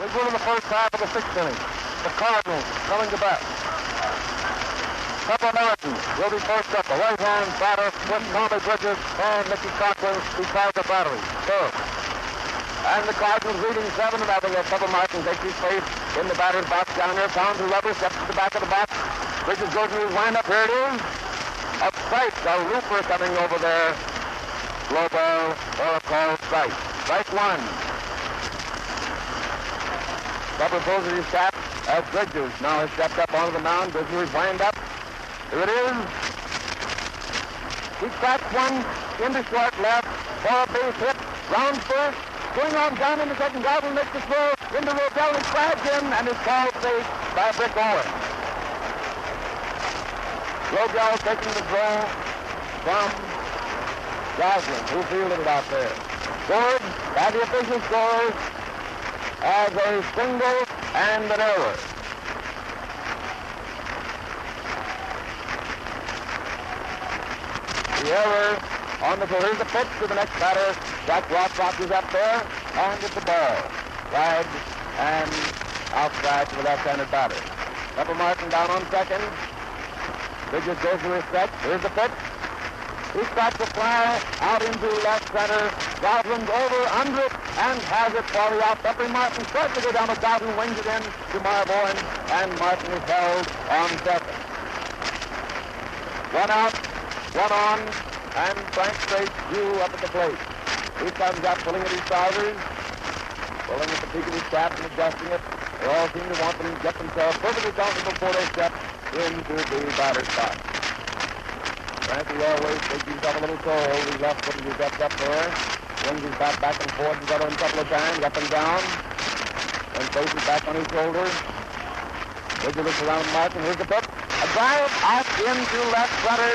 We go to the first half of the sixth inning. The Cardinals coming to bat. Pepper Martin will be first up. A right-hand batter with Tommy Bridges and Mickey Cochran beside the battery. Third. And the Cardinals leading 7-0 as Pepper Martin takes his place in the batter's box down there. Pounds the rubber, steps to the back of the box. Bridges goes to his windup. Here it is. A strike. A looper coming over there. Low ball or a called strike. Strike one. Pepper pulls at his cap as Bridges now has stepped up onto the mound. Goes to his windup. Here it is. He cracks one into short left for a base hit. Round first. Going on down in the second. Godwin makes the throw into Rodell and crabs in and is called safe by Brick Owen. Rodell taking the throw from Goslin, who fielded it out there. Scored by the official scores as a single and an error. The error on the field. Here's the pitch to the next batter. Jack Rothrock is up there, and it's a ball. Flag and outside to the left-handed batter. Pepper Martin down on second. Bridges goes to his set. Here's the pitch. He strikes the fly out into left center. Goslin's over, under it, and has it for the out. Pepper Martin starts to go down with Goslin, wings it in to Marv Owen, and Martin is held on second. One out, one on, and Frank Straight's due up at the plate. He comes up pulling at his trousers, pulling at the peak of his cap and adjusting it. They all seem to want them to get themselves perfectly comfortable before they step into the batter's box. Frankie always takes himself a little toe. His left foot is up there. Swings his bat back and forth. He's got him a couple of times, up and down. And places back on his shoulder. Bridges looks around Martin. Here's the pitch. A drive out into left center.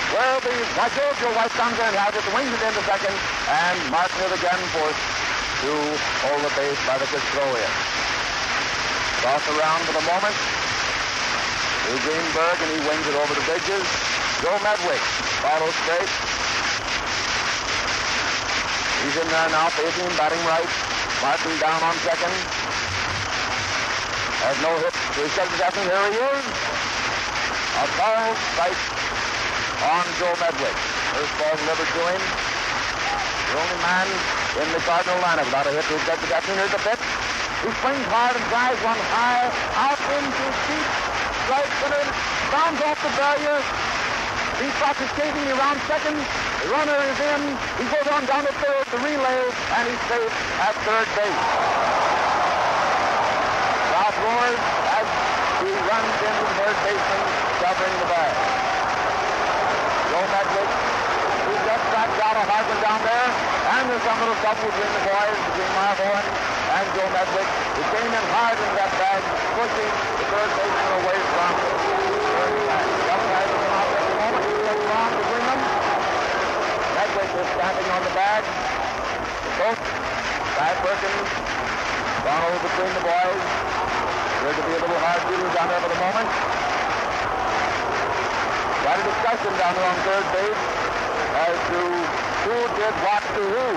Where the Jojo White comes in, has it, wings it into second. And Martin is again forced to hold the base by the quick throw in. Toss around for the moment to Greenberg, and he wings it over to Bridges. Joe Medwick follows straight. He's in there now, facing him, batting right. Martin down on second. Has no hit. So he says nothing. Here he is. A called strike on Joe Medwick. First ball delivered to him. The only man in the Cardinal lineup without a hit to get the captain. Here's the pitch. He swings hard and drives one high out into deep right center. Bounds off the barrier. Beefrock is skating around second. The runner is in. He goes on down to third, the relay, and he's safe at third base. Ralph roars as he runs into the third baseman, covering the bag. Joe Medwick, who just backed out a hard one down there, and there's some little trouble between the boys, between Marv Owen and Joe Medwick. He came in hard in that bag, pushing the third baseman away from the third bag. Between them. Medwick is standing on the bag. The coach, Ty Perkins, gone over between the boys. There to be a little hard feelings down there for the moment. Got a discussion down there on third base as to who did what to who.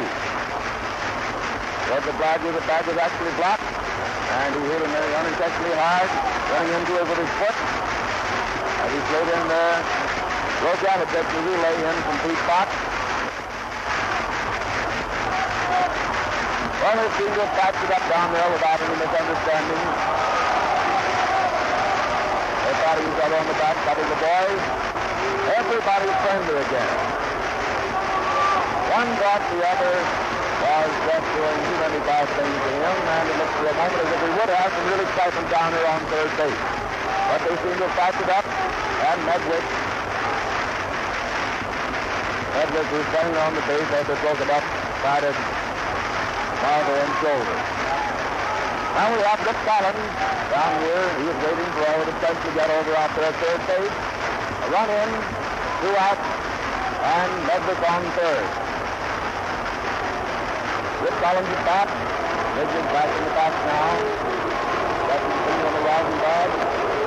But the bag was actually blocked, and he hit him there unintentionally hard, running into it with his foot. As he slid in there, Rodell had taken the relay in complete box. Well, they seem to have patched it up down there without any misunderstanding. They thought he was out on the back, cutting the boys. Everybody's friendly again. One thought the other was just doing too many bad things to him, and it looked for a moment as if he would have some really excitement down there on third base. But they seem to have patched it up, and Medwick who's standing on the base, had to broken up, batted Marvel and shoulder. Now we have Rick Collins down here. He is waiting for all the defense to get over out there at third base. A run in, 2 out, and Medwick on third. Rick Collins is back. Bridges back in the box now. Second finger on the rising bag.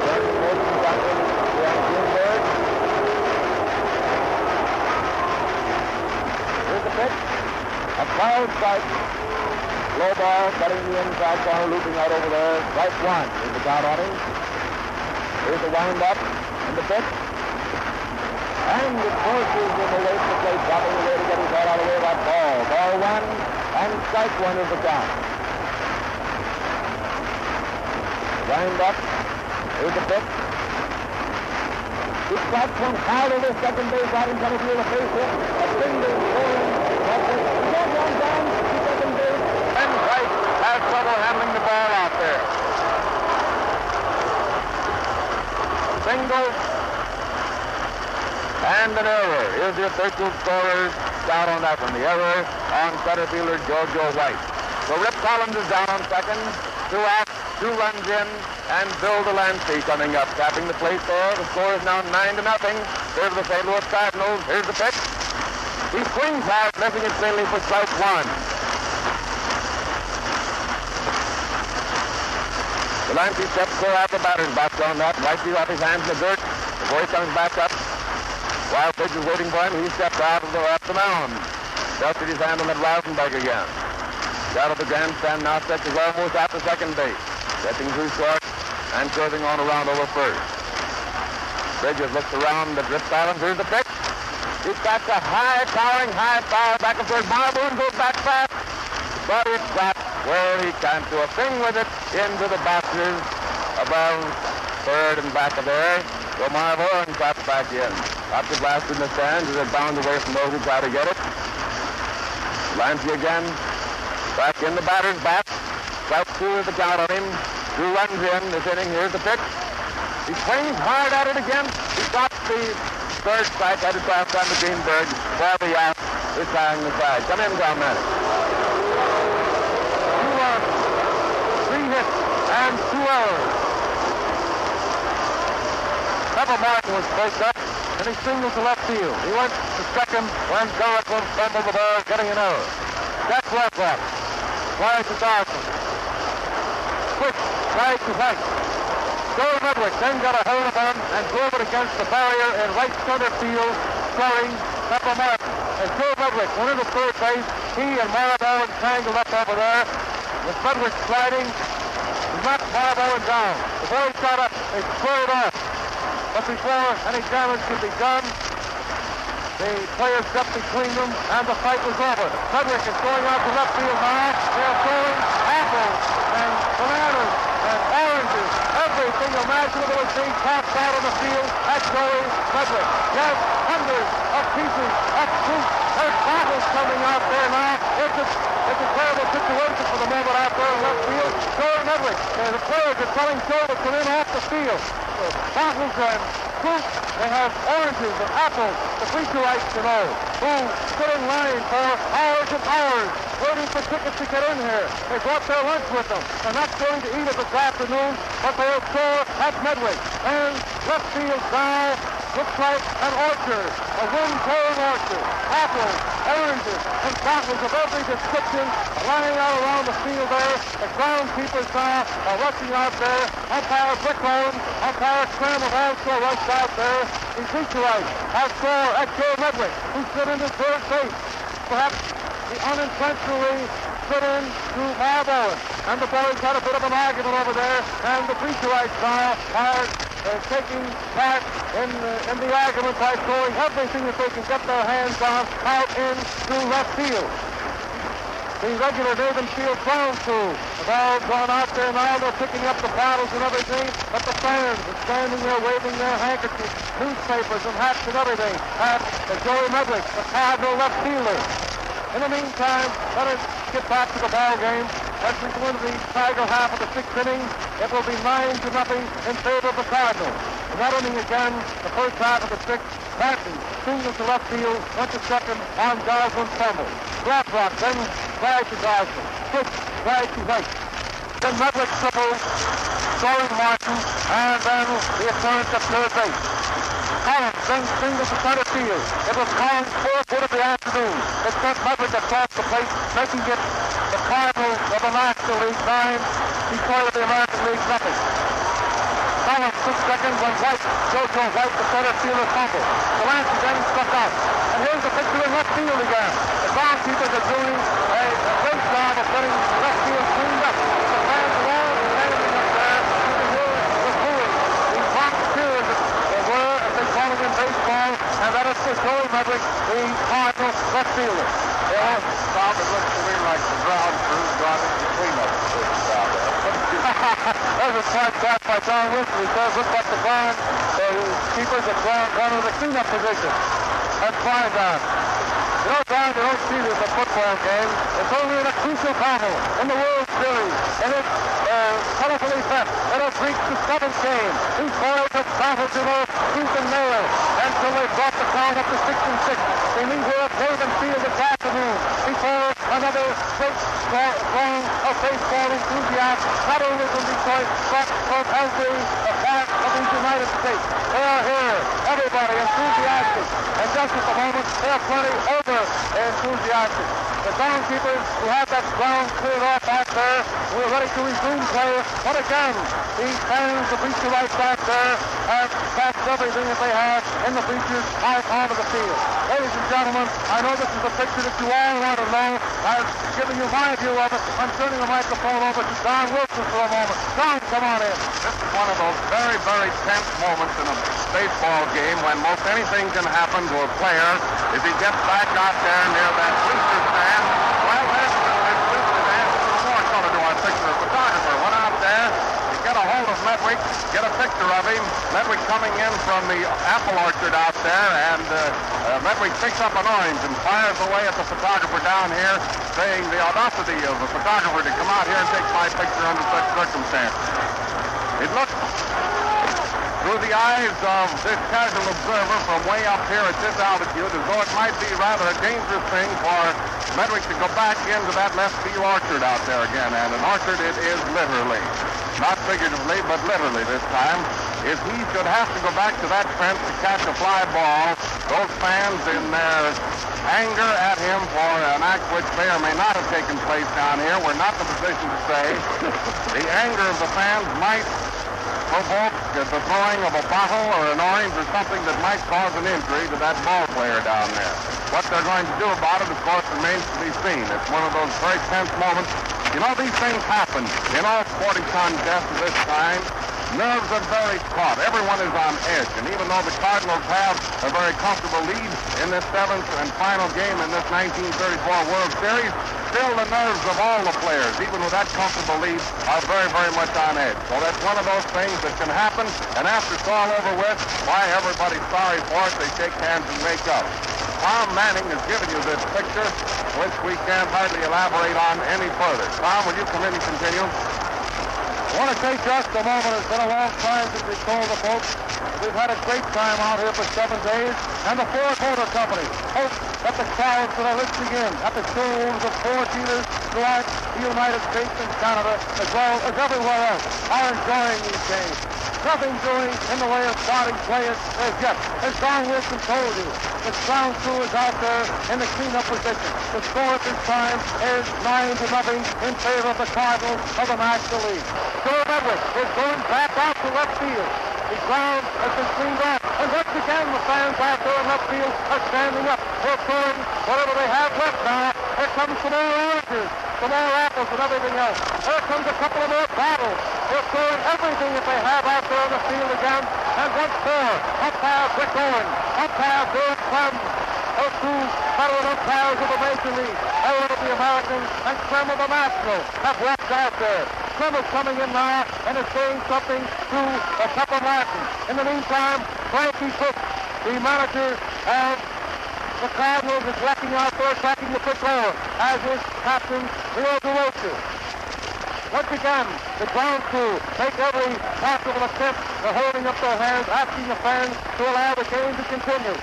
Third and fourth and second. Greenberg. Here's the pitch. A foul strike. Low ball, cutting the inside corner, looping out over there. Strike one is the count on him. Here's the wind-up and the pitch. And it forces him away from the plate, dropping away to get his head out of the way of that ball. Ball one, and strike one is the count. Wind-up. Here's the pitch. He strikes one high to the second base, right in front of you, the face hit. A single, scoring. That's it. Get one down to second base. And White has trouble handling the ball out there. A single. And an error. Here's the official scorer's count on that one. The error on center fielder Jojo White. So Rip Collins is down on second. 2 out, 2 runs in, and Bill Delancey coming up, tapping the plate there. The score is now 9-0. Here's the St. Louis Cardinals. Here's the pitch. He swings hard, missing it cleanly for strike one. Delancey steps clear out the batter's box on that. Wipes off his hands in the dirt before he comes back up. While pitch is waiting for him, he steps out of the mound. Dusted his hand on that Rosenberg again. Out of the grandstand now stretches almost out to second base. Stepping through short and curving on around over first. Bridges looks around the drip silence. Here's the pitch. He's got the high, towering, high fire back and forth. Marbourne goes back fast, but it's dropped where he can't do a thing with it into the boxes above third and back of there. So Marbourne drops back in. Up the blast in the stands as it bounds away from those who try to get it. Lancey again. Back in the batter's bat. Strike 2 is the count on him. 2 runs in this inning. Here's the pitch. He swings hard at it again. He stops the third strike at his last time to Greenberg. For the out. Retiring the side. Come in, Tom Manning. 2 runs, 3 hits, and 2 errors. Pepper Martin was close up, and he singled to left field. He went to second when Doricklin fumbled the ball, getting an error. That's left off. Wide to Dawson. Quick, right to White. Joe Medwick then got a hold of him and drove it against the barrier in right center field, scoring Pepper Martin. And Joe Medwick went into third base. He and Marbourne tangled up over there. With Medwick sliding, he knocked Marbourne down. The boys got up, they squared off. But before any damage could be done, the players stepped between them, and the fight was over. Medwick is going out to left field now. They're throwing apples and bananas and oranges. Everything imaginable is being tossed out on the field at Joey Medwick. Yes, hundreds of pieces of fruit. There's apples coming out there now. It's a terrible situation for the moment out there in left field. Joey Medwick, the players are telling Joe to come in off the field. Bottles and fruit. They have oranges and apples. The preacherites, you know, who stood in line for hours and hours waiting for tickets to get in here. They brought their lunch with them. They're not going to eat it this afternoon, but they'll store at Medwick. And left field now looks like an orchard, a wind-blowing orchard. Apples, oranges, and bottles of every description lying out around the field there. The groundskeepers now are rushing out there. Umpire Bricklow, umpire Clem have also rushed out there. The preacherites have score at Joe Medwick, who stood into third base. Perhaps he unintentionally stood in to Marbourne. And the boys had a bit of an argument over there, and the preacherites now are taking part in the argument by throwing everything that they can get their hands on out into left field. The regular Nathan Field ground crew have all gone out there now. They're picking up the bottles and everything, but the fans are standing there waving their handkerchiefs, newspapers and hats and everything at Joey Medwick, the Cardinal left fielder. In the meantime, let us get back to the ball game. As we go into the Tiger half of the 6th inning, it will be 9-0 in favor of the Cardinals. In that inning again, the first half of the 6th, Martin singled to left field, went to second on Goslin's fumble. Blackrock then tried to Goslin. Quick tried to White. Then Medwick tripled, scoring Martin, and then the appearance of third base. Collins then singled to center field. It was Collins' 4th hit of the afternoon. It sent Medwick across the plate, making it the Cardinals of the National League 9, Detroit of the American League nothing. Collins took second when Jojo White, the center fielder, fumbled. Delancey then struck out. And here's the picture in left field again. The groundskeepers are doing a great job of getting left fielder. Tom, it looks to me like the ground crew got into the cleanup position down there. There's a smart catch by Don Wilson. He says, look like the ground keepers are gone to the cleanup position. That's fine, Don. You know, Don, you don't see this in a football game. It's only in a crucial battle in the World Series. And it's colorfully set. It has reached the 7th game. These boys have battled to the tooth and nail until they brought the count up to 6-6. They meet here at Raven Field this afternoon before another great strong of baseball enthusiasts, not only from Detroit, but from every part of the United States. They are here, everybody enthusiastic. And just at the moment, they are plenty over enthusiastic. The groundkeepers who have that ground cleared off back there, we're ready to resume play. But again, these fans of Bleacher right back there have passed everything that they have in the bleachers out onto the field. Ladies and gentlemen, I know this is a picture that you all want to know. I've given you my view of it. I'm turning the microphone over to Don Wilson for a moment. Don, come on in. This is one of those very, very tense moments in a baseball game when most anything can happen to a player if he gets back out there near that bleacher stand. Well, there's more color to our picture. A photographer went out there to get a hold of Ledwig, get a picture of him. Ledwig coming in from the apple orchard out there, and Ledwig picks up an orange and fires away at the photographer down here, saying the audacity of a photographer to come out here and take my picture under such circumstances. It looks through the eyes of this casual observer from way up here at this altitude as though it might be rather a dangerous thing for Medwick to go back into that left field orchard out there again. And an orchard it is literally. Not figuratively, but literally this time. If he should have to go back to that fence to catch a fly ball, those fans in their anger at him for an act which may or may not have taken place down here, we're not in a position to say. The anger of the fans might provoke the throwing of a bottle or an orange or something that might cause an injury to that ball player down there. What they're going to do about it, of course, remains to be seen. It's one of those very tense moments. You know, these things happen in all sporting contests of this kind. Nerves are very taut. Everyone is on edge. And even though the Cardinals have a very comfortable lead in this 7th and final game in this 1934 World Series, still the nerves of all the players, even with that comfortable lead, are very, very much on edge. So that's one of those things that can happen. And after it's all over with, why, everybody's sorry for it. They shake hands and make up. Tom Manning has given you this picture, which we can't hardly elaborate on any further. Tom, will you come in and continue? I want to take just a moment. It's been a long time since we told the folks. We've had a great time out here for 7 days, and the Ford Motor Company hopes that the crowds that are listening in at the showrooms of Ford dealers throughout the United States and Canada, as well as everywhere else, are enjoying these games. Nothing doing in the way of starting play as yet. As Don Wilson told you, the ground crew is out there in the cleanup position. The score at this time is 9-0 in favor of the Cardinals of the National League. Joe Medwick is going back out to left field. The ground has been cleaned off, and once again the fans out there in left field are standing up. They're throwing whatever they have left now. Here comes some more oranges, some more apples and everything else. Here comes a couple of more bottles. They're throwing everything that they have out there on the field again. And once more, umpire Rick Owen, umpire Bill Clem, those two veteran umpires of the Major League, Owen of the American and Clem of the National, have walked out there. Clem is coming in now and is saying something to Pepper Martin. In the meantime, Frankie Cook, the manager of the Cardinals, is walking out there tracking the pitch over, as is Captain Leo DeRocha. Once again, the ground crew make every possible attempt. They're holding up their hands, asking the fans to allow the game to continue.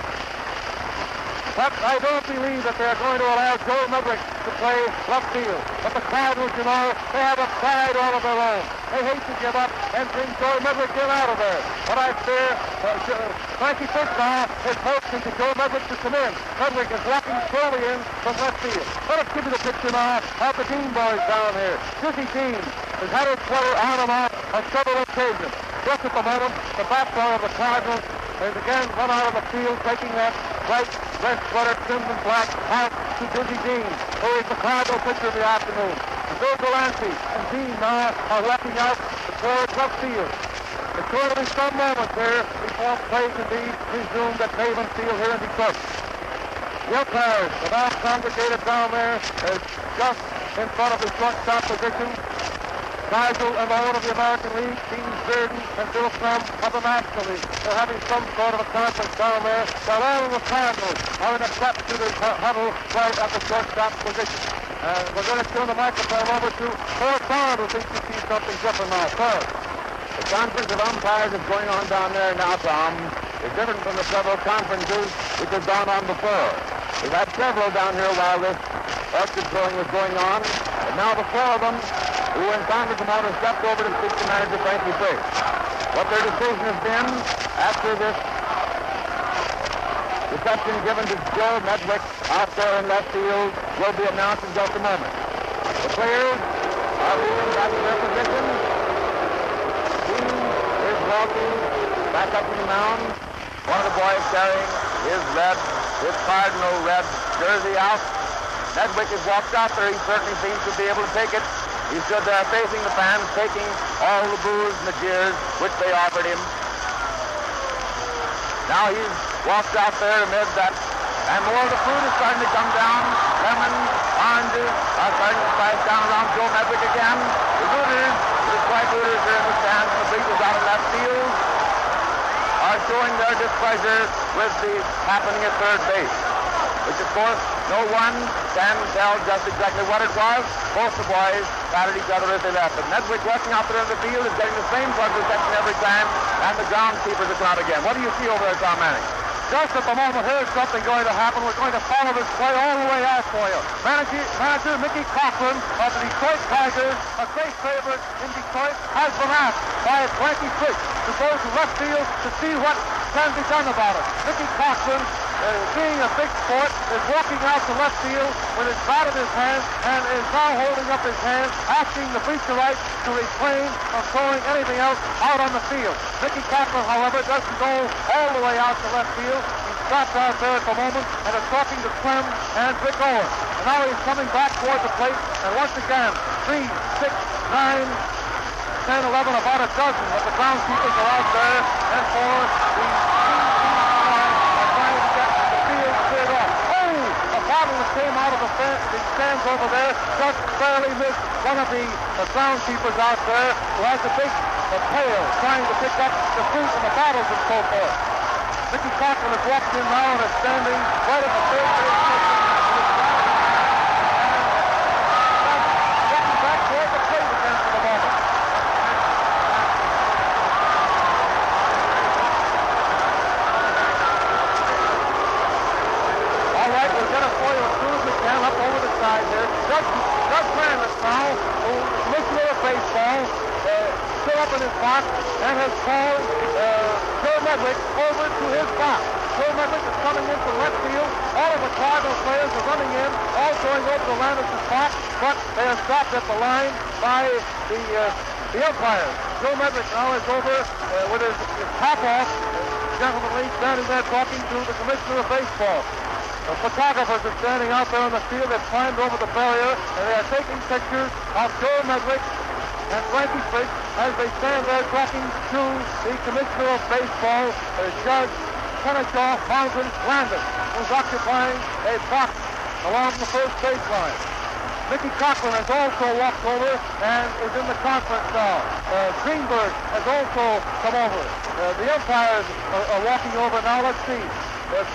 But I don't believe that they're going to allow Joe Medwick to play left field. But the Cardinals, you know, they have a pride all of their own. They hate to give up and bring Joe Medwick out of there. But I fear Frankie Cook now is motioning to Joe Medwick to come in. Medwick is walking slowly in from left field. Let us give you the picture now of the Dean boys down here. Dizzy Dean has had his sweater on and off on several occasions. Just at the moment, the backbone of the Cardinals has again run out of the field, taking that white red sweater trimmed in black out to Dizzy Dean, who is the Cardinal pitcher of the afternoon. And Bill Delancey and Dean now are walking out towards left field. It's going to be some moments here before play can be resumed at Maven Field here in Detroit. The umpires are now congregated down there just in front of the shortstop position. Nigel and the owner of the American League, Dean Bearden and Bill Clem of the National League. They're having some sort of a conference down there. While all of the Cardinals are in a substitute huddle right at the shortstop position. And we're going to turn the microphone over to Sir Bond, who thinks he sees something different now. Sir. The conference of umpires is going on down there now, Tom, is different from the several conferences which have gone on before. We've had several down here while this orchid throwing was going on, and now the four of them who in conference amount have stepped over to speak to manager Frankie Fish. What their decision has been after this reception given to Joe Medwick out there in left field will be announced in just a moment. The players are moving back to their position. Dean is walking back up to the mound. One of the boys carrying his Cardinal red jersey out. Medwick has walked out there. He certainly seems to be able to take it. He stood there facing the fans, taking all the boos and the jeers which they offered him. Now he's walked out there amid that, and more of the fruit is starting to come down. Lemons, oranges are starting to slice down around Joe Medwick again. The Hooters, the White Hooters are in the stands, and the bleachers out in left field are showing their displeasure with the happening at third base, which of course no one can tell just exactly what it was. Both the boys patted each other as they left. But Medwick walking out there in the field is getting the same sort of reception every time, and the groundskeepers are out again. What do you see over there, Tom Manning? Just at the moment, here's something going to happen. We're going to follow this play all the way out for you. Manager Mickey Cochran of the Detroit Tigers, a great favorite in Detroit, has been asked by Frankie Fish to go to left field to see what can be done about it. Mickey Cochran, being a big sport, is walking out to left field with his bat in his hand and is now holding up his hand, asking the bleacher right to refrain from throwing anything else out on the field. Mickey Cochran, however, doesn't go all the way out to left field. He's stopped out there at the moment and is talking to Clem and Rick Owen. And now he's coming back toward the plate, and once again, 3, 6, 9, 10, 11, about a dozen of the groundskeepers are out there, and for the bottle that came out of the stands over there just barely missed one of the groundskeepers out there who has a big pail trying to pick up the fruit and the bottles and so forth. Mickey Cochran has walked in now and is standing right at the third base section. Getting back toward the plate again for the moment. For you as soon as we can, up over the side there. Doug Landis now, who commissioner of baseball, stood up in his box and has called Joe Medwick over to his box. Joe Medwick is coming in from left field. All of the Cardinals players are running in, all going over to Landis' box, but they are stopped at the line by the umpires. Joe Medwick now is over with his top off, gentlemanly, standing there talking to the commissioner of baseball. The photographers are standing out there on the field. They've climbed over the barrier, and they are taking pictures of Joe Medwick and Frankie Fish as they stand there talking to the commissioner of baseball, Judge Kennesaw Mountain Landis, who's occupying a box along the first baseline. Mickey Cochran has also walked over and is in the conference now. Greenberg has also come over. The umpires are walking over now. Let's see.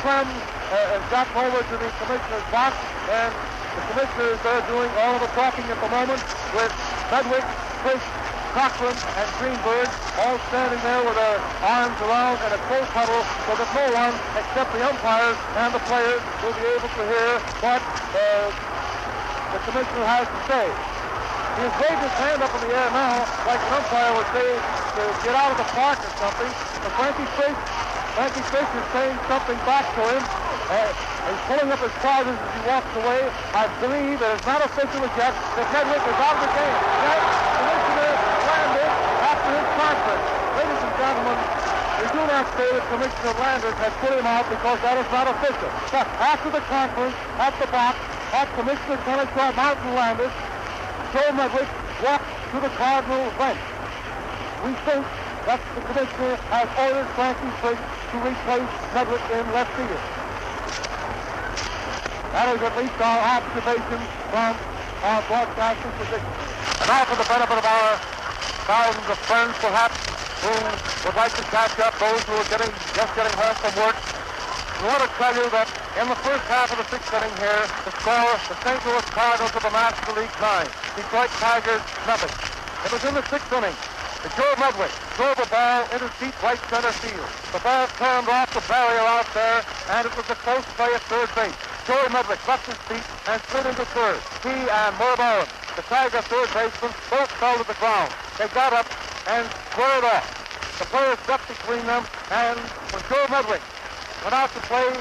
Clem has gotten over to the commissioner's box, and the commissioner is there doing all of the talking at the moment with Medwick, Fish, Cochran, and Greenberg all standing there with their arms around in a close huddle so that no one except the umpires and the players will be able to hear what the commissioner has to say. He has waved his hand up in the air now like an umpire would say to get out of the park or something. But Frankie Fish is saying something back to him. He's pulling up his trousers as he walks away. I believe it is not official as yet that Medwick is out of the game. That Commissioner Landis after his conference. Ladies and gentlemen, we do not say that Commissioner Landis has put him out because that is not official. But after the conference, at the box, of Commissioner Kennesaw Mountain Landis, Joe Medwick walked to the Cardinal bench. We think that the commissioner has ordered Frankie Fish to replace Medwick in left field. That is at least our observation from our broadcasting position. And now for the benefit of our thousands of friends, perhaps, who would like to catch up, those who are just getting home from work, we want to tell you that in the first half of the sixth inning here, the score, the St. Louis Cardinals of the National League 9, Detroit Tigers, nothing. It was in the sixth inning. Joe Medwick drove a ball into deep right center field. The ball turned off the barrier out there, and it was a close play at third base. Joe Medwick left his feet and slid into third. He and Merv Owen, the Tiger third baseman, both fell to the ground. They got up and squared off. The players stepped between them, and when Joe Medwick went out to play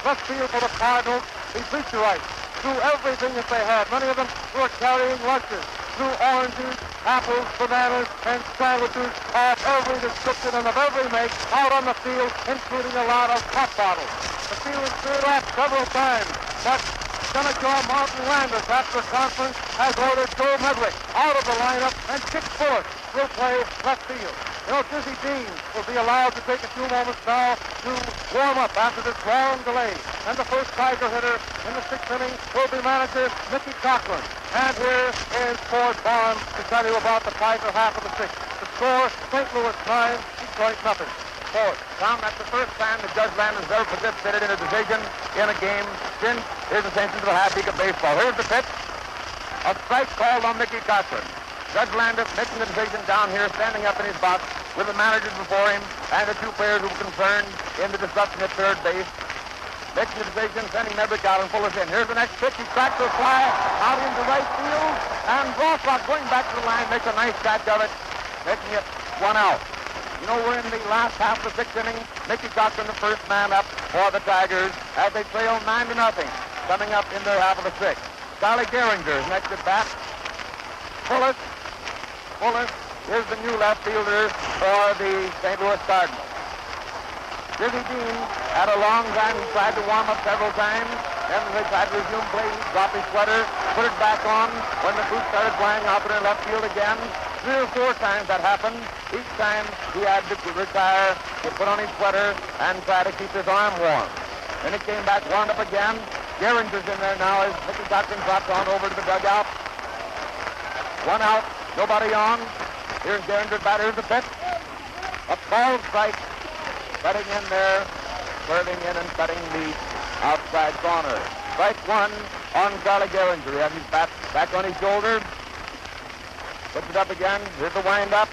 left field for the Cardinals, he beat the right. Threw everything that they had. Many of them were carrying lunches. Threw oranges, apples, bananas, and sandwiches of every description and of every make out on the field, including a lot of pop bottles. The field was cleared off several times, but Senator Martin Landis, after conference, has ordered Joe Medwick out of the lineup and Chick Bullock will play left field. You know, Dizzy Dean will be allowed to take a few moments now to warm up after this long delay. And the first Tiger hitter in the sixth inning will be manager Mickey Cochran. And here is Ford Barnes to tell you about the Tiger half of the sixth. The score, St. Louis 9, Detroit nothing. Ford. Tom, that's the first time that Judge Landis has ever participated in a decision in a game since his ascension to the high peak of baseball. Here's the pitch. A strike called on Mickey Cochran. Judge Landis making the decision down here, standing up in his box with the managers before him and the two players who were concerned in the disruption at third base. Making the decision, sending Medwick out and pull us in. Here's the next pitch. He cracks the fly out into right field, and Rothrock going back to the line makes a nice catch of it, making it 1 out. You know, we're in the last half of the sixth inning. Mickey Cochran, the first man up for the Tigers, as they trail 9-0, coming up in their half of the sixth. Charlie Gehringer is next at bat. Bullis is the new left fielder for the St. Louis Cardinals. Dizzy Dean had a long time. He tried to warm up several times. Then they tried to resume play. He dropped his sweater, put it back on. When the boots started flying out in left field again, 3 or 4 times that happened. Each time he had to retire, to put on his sweater, and try to keep his arm warm. Then he came back, warmed up again. Gehringer's in there now as Mickey Cochran drops on over to the dugout. 1 out, nobody on. Here's Gehringer's bat. Here's the pitch. A ball strike. Cutting in there, curving in and cutting the outside corner. Strike 1 on Charlie Gehringer. He has his bat back on his shoulder. Puts it up again. Here's the wind-up.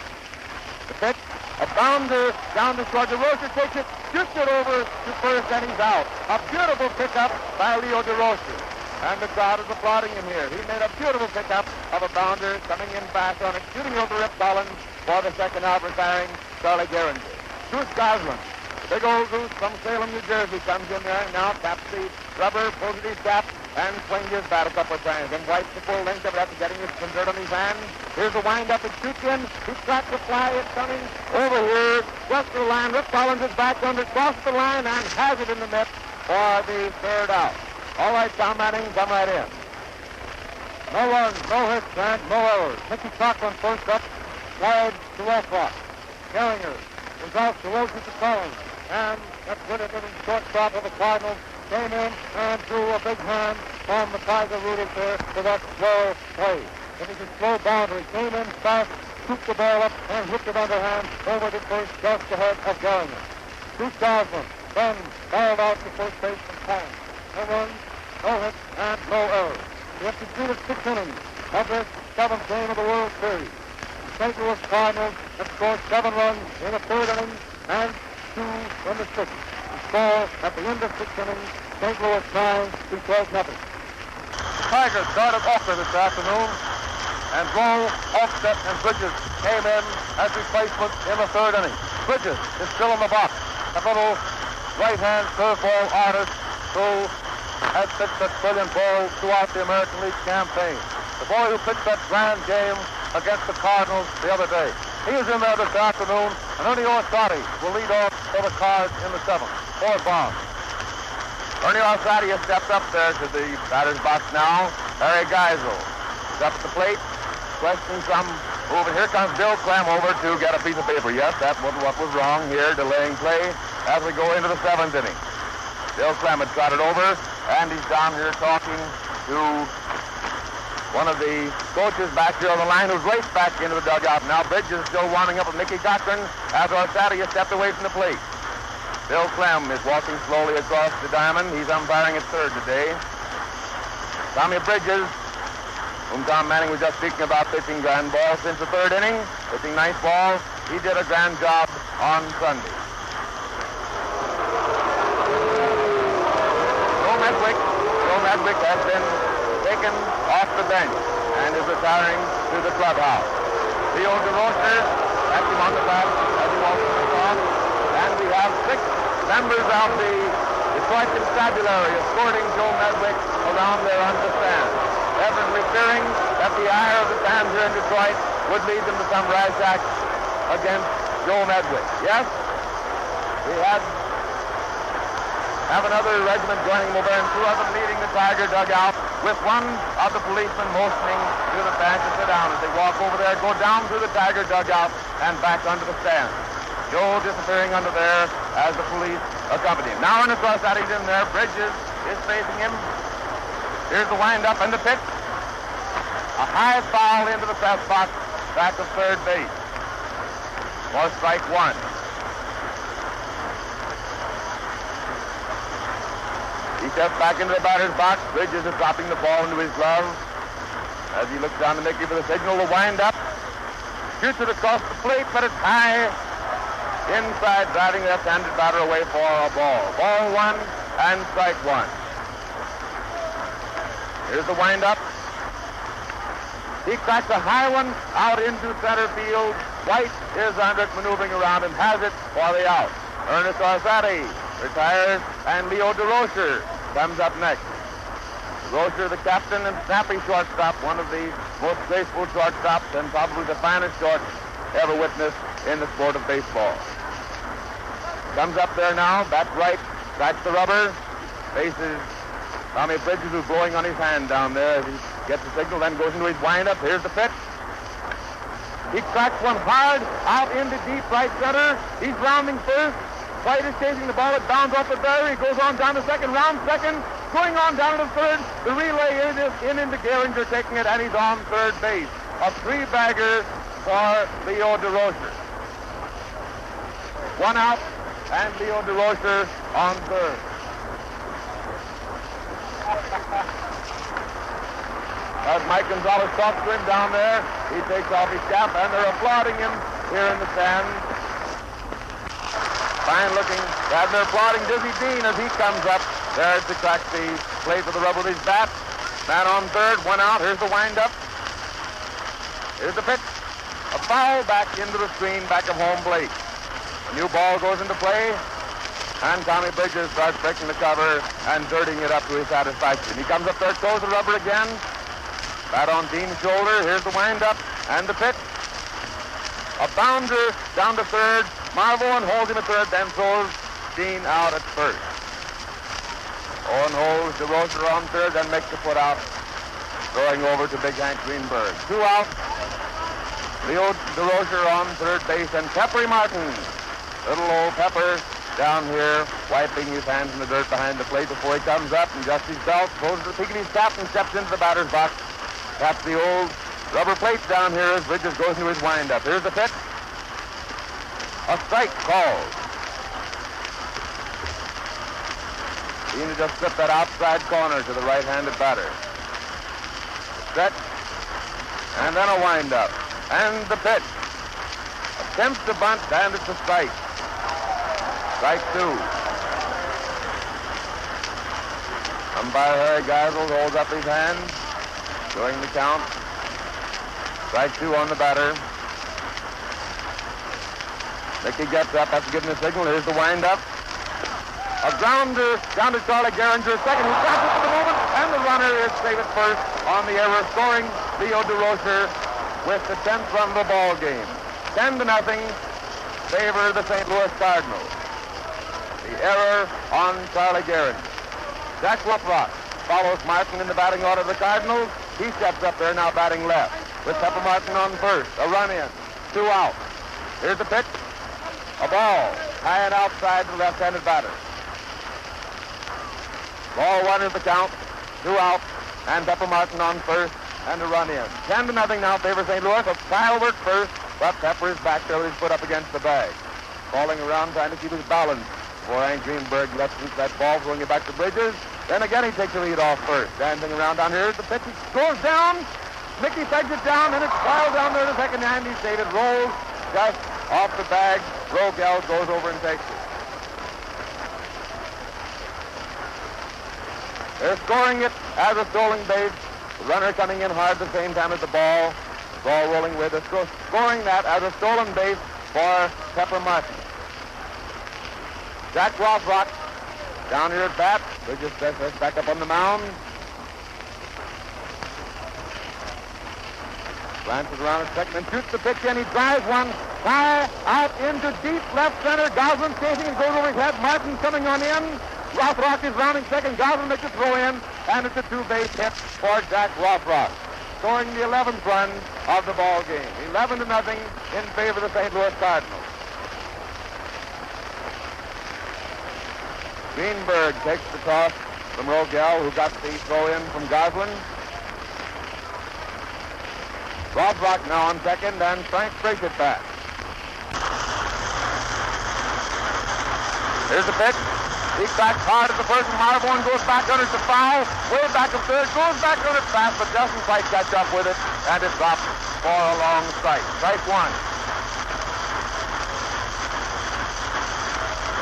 The pitch. A bounder down to short. DeRocher takes it, shoots it over to first, and he's out. A beautiful pickup by Leo DeRocher. And the crowd is applauding him here. He made a beautiful pickup of a bounder, coming in fast on it, shooting over Rip Collins for the second out, retiring Charlie Gehringer. Goose Goslin. Big old goose from Salem, New Jersey comes in there and now taps the rubber, pulls it his cap, and swings his bat a couple of times. Then wipes the full length of it after getting some dirt on his hand. Here's the wind-up. It shoots in. He tracks the fly. It's coming over here. Just to the line. Rip Collins is back under, crosses the line, and has it in the net for the third out. All right, Tom Manning, come right in. No runs, no hits, and no errors. Mickey Cochran first up, wide to Rothrock. Gehringer is out to Rosen to Collins. And that Whittaker, the shortstop of the Cardinals, came in and threw a big hand from the Tiger rooters there for that slow play. It was a slow boundary. Came in fast, scooped the ball up, and hooked it underhand over to first just ahead of Gehringer. Goose Goslin then barreled out to first base from Collins. No runs, no hits, and no errors. We have completed 6 innings of this 7th game of the World Series. The St. Louis Cardinals have scored 7 runs in the 3rd inning and 2 in the 6th. The score at the end of 6 innings, St. Louis 9, Detroit nothing. Tigers started Ocker this afternoon, and Rowe, Offset, and Bridges came in as replacements in the 3rd inning. Bridges is still in the box. A little right-hand curveball artist who has pitched that brilliant ball throughout the American League campaign. The boy who pitched that grand game against the Cardinals the other day. He is in there this afternoon, and Ernie Orsatti will lead off for the Cards in the 7th. Ford Barnes. Ernie Orsatti has stepped up there to the batter's box now. Harry Geisel is up at the plate, questioning from over. Here comes Bill Clem over to get a piece of paper. Yes, that's what was wrong here, delaying play as we go into the 7th inning. Bill Clem had trotted over, And he's down here talking to one of the coaches back here on the line who's raced back into the dugout. Now Bridges still warming up with Mickey Cochran as Orsatti has stepped away from the plate. Bill Clem is walking slowly across the diamond. He's umpiring at third today. Tommy Bridges, whom Tom Manning was just speaking about pitching grand ball since the third inning, pitching nice ball. He did a grand job on Sunday. Joe Medwick has been taken off the bench and is retiring to the clubhouse. Leo DeRocher has him on the back as he walks across. And we have 6 members of the Detroit Constabulary escorting Joe Medwick around there on the stand, evidently fearing that the ire of the fans here in Detroit would lead them to some rash act against Joe Medwick. Yes, we have another regiment joining them over, and 2 of them leading the Tiger dugout, with one of the policemen motioning to the fans to sit down. As they walk over there, go down through the Tiger dugout and back under the stand. Joe disappearing under there as the police accompany him. Now Ernest Rossatti's in there. Bridges is facing him. Here's the wind-up and the pitch. A high foul into the press box back of third base for strike 1. He steps back into the batter's box. Bridges is dropping the ball into his glove as he looks down to Mickey for the signal. The wind-up. Shoots it across the plate, but it's high inside, driving the left-handed batter away for a ball. Ball 1 and strike 1. Here's the wind-up. He cracks a high one out into center field. White is under it, maneuvering around, and has it for the out. Ernest Orsatti retires, and Leo DeRocher comes up next. DeRocher, the captain and snappy shortstop, one of the most graceful shortstops and probably the finest short ever witnessed in the sport of baseball. Comes up there now, bat right, cracks the rubber, faces Tommy Bridges, who's blowing on his hand down there as he gets the signal, then goes into his windup. Here's the pitch. He cracks one hard out into deep right center. He's rounding first. White is chasing the ball. It bounds off the barrier. He goes on down to second, round second, going on down to third. The relay in into Gehringer taking it, and he's on third base. A 3-bagger for Leo DeRocher. 1 out, and Leo DeRocher on third. As Mike Gonzalez talks to him down there, he takes off his cap, and they're applauding him here in the stand. Fine looking. And they're applauding Dizzy Dean as he comes up there to crack the plate with the rubber with his bat. Man on third, 1 out. Here's the windup. Here's the pitch. A foul back into the screen, back of home plate. A new ball goes into play, and Tommy Bridges starts breaking the cover and dirtying it up to his satisfaction. He comes up there, throws the rubber again. Bat on Dean's shoulder. Here's the windup and the pitch. A bounder down to third. Marvin holds him at third, then throws Dean out at first. Owen holds DeRocher on third, then makes the foot out, throwing over to Big Hank Greenberg. 2 out. Leo DeRocher on third base, and Peppery Martin, little old Pepper, down here, wiping his hands in the dirt behind the plate before he comes up and adjusts his belt, throws the peak of his cap, and steps into the batter's box. Taps the old rubber plates down here as Bridges goes into his windup. Here's the pitch. A strike called. Dean just slipped that outside corner to the right-handed batter. Stretch, and then a windup, and the pitch. Attempts to bunt, and it's a strike. Strike 2. Umpire Harry Geisel holds up his hand, showing the count. Strike 2 on the batter. Mickey gets up after giving the signal. Here's the windup. A grounder down to Charlie Gehringer, second. He drops it for the moment, and the runner is safe at first on the error, scoring Leo DeRocher with the 10th run of the ball game. 10-0 favor the St. Louis Cardinals. The error on Charlie Gehringer. Jack Woodrock follows Martin in the batting order of the Cardinals. He steps up there now batting left with Pepper Martin on first. A run in. 2 out. Here's the pitch. A ball high and outside to the left-handed batter. Ball one is the count. 2 out. And Pepper Martin on first and a run in. 10-0 now favor St. Louis. A trial work first, but Pepper is back there with his foot up against the bag. Falling around trying to keep his balance. Before Hank Greenberg lets loose that ball, throwing it back to Bridges. Then again he takes the lead off first. Dancing around down here. The pitch goes down. Mickey pegs it down, and it's wild down there to second hand. He saved it. Rolls just off the bag. Rogel goes over and takes it. They're scoring it as a stolen base. The runner coming in hard at the same time as the ball. Ball rolling with it. Scoring that as a stolen base for Pepper Martin. Jack Rothrock down here at bat. Bridges back up on the mound. Glances around at second and shoots the pitch in. He drives one high out into deep left center. Goslin chasing and goes over his head. Martin coming on in. Rothrock is rounding second. Goslin makes a throw in, and it's a 2-base hit for Jack Rothrock, scoring the 11th run of the ball game. 11-0 in favor of the St. Louis Cardinals. Greenberg takes the toss from Rogel, who got the throw in from Goslin. Rothrock now on second, and Frank breaks it back. Here's the pitch. He backs hard at the first, and Marborn goes back under the foul. Way back of third, goes back under fast, but doesn't quite catch up with it, and it drops for a long strike. Strike one.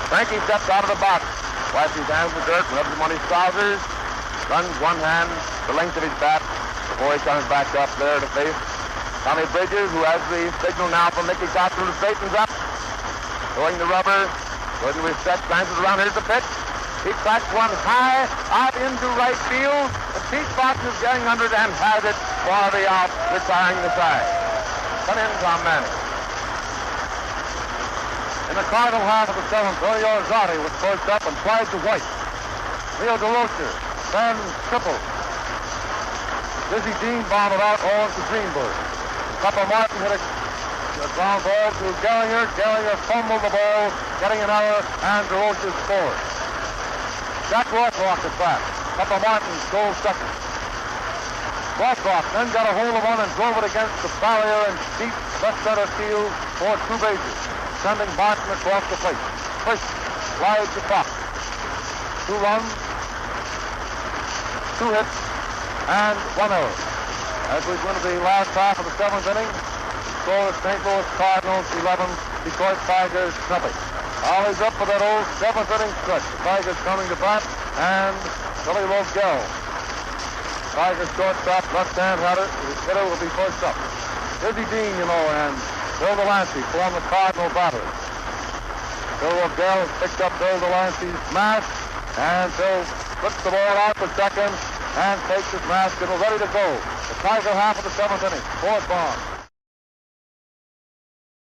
Frankie steps out of the box, wipes his hands in the dirt, rubs them on his trousers, runs one hand the length of his bat before he comes back up there to face Tommy Bridges, who has the signal now from Mickey Cottrell to straightens up, throwing the rubber. Good with stretch, glances around. Here's the pitch. He cracks one high out into right field. The Pete Fox is getting under it and has it for the out, retiring the side. Come in, Tom Manning. In the Cardinal half of the seventh, Tony Orzotti was first up and tried to White. Leo DeRocher, Van Triple. Dizzy Dean bombed out all to Greenberg. Pepper Martin hit a ground ball to Gallagher. Gallagher fumbled the ball, getting an error, and DeRocher scored. Jack Rothrock is back. Pepper Martin stole second. Rothrock then got a hold of one and drove it against the barrier in deep left center field for 2 bases, sending Martin across the plate. First, slides to Fox. 2 runs, 2 hits, and 1 error. As we go into the last half of the 7th inning, score the St. Louis Cardinals 11, Detroit Tigers nothing. Ollie's up for that old 7th inning stretch. The Tigers coming to bat, and Billy Rogel. Tigers shortstop, left-hand hitter will be first up. Dizzy Dean, and Bill Delancey form the Cardinal batters. Bill Rogel has picked up Bill Delancey's mask, and Bill puts the ball out for second and takes his mask and is ready to go. The Tiger half of the 7th inning. 4th ball.